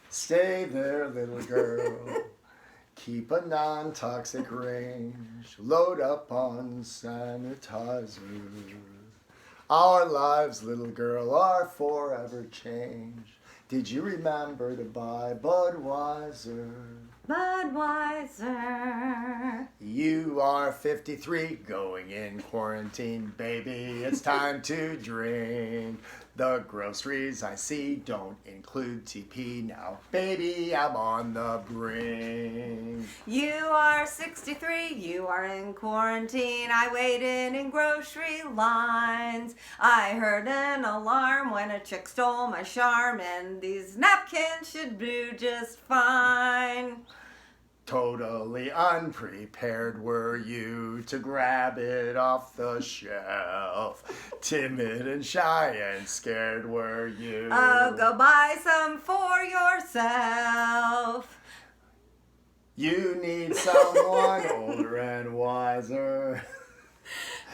Stay there, little girl. Keep a non-toxic range. Load up on sanitizer. Our lives, little girl, are forever changed. Did you remember to buy Budweiser? Budweiser. You are 53, going in quarantine, baby. It's time to drink. The groceries I see don't include TP now. Baby, I'm on the brink. You are 63, you are in quarantine. I waited in grocery lines. I heard an alarm when a chick stole my charm, and these napkins should do just fine. Totally unprepared were you to grab it off the shelf. Timid and shy and scared were you. Oh, go buy some for yourself. You need someone older and wiser.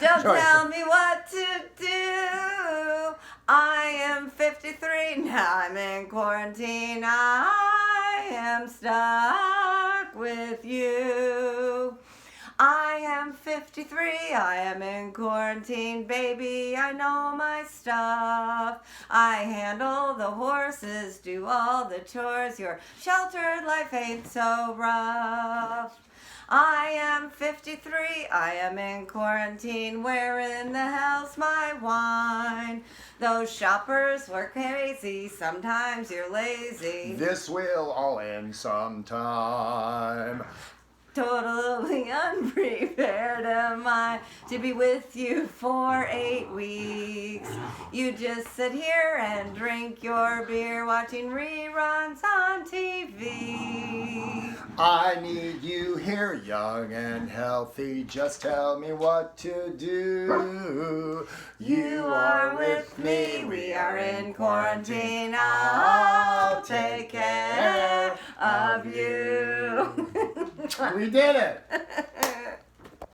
Don't tell me what to do. I am 53, now I'm in quarantine. I am stuck with you. I am 53, I am in quarantine, baby, I know my stuff. I handle the horses, do all the chores, your sheltered life ain't so rough. I am 53, I am in quarantine, where in the hell's my wine? Those shoppers were crazy, sometimes you're lazy. This will all end sometime. Totally unprepared am I to be with you for 8 weeks. You just sit here and drink your beer watching reruns on TV. I need you here, young and healthy. Just tell me what to do. You are with me, we are in quarantine. I'll take care of you. We did it!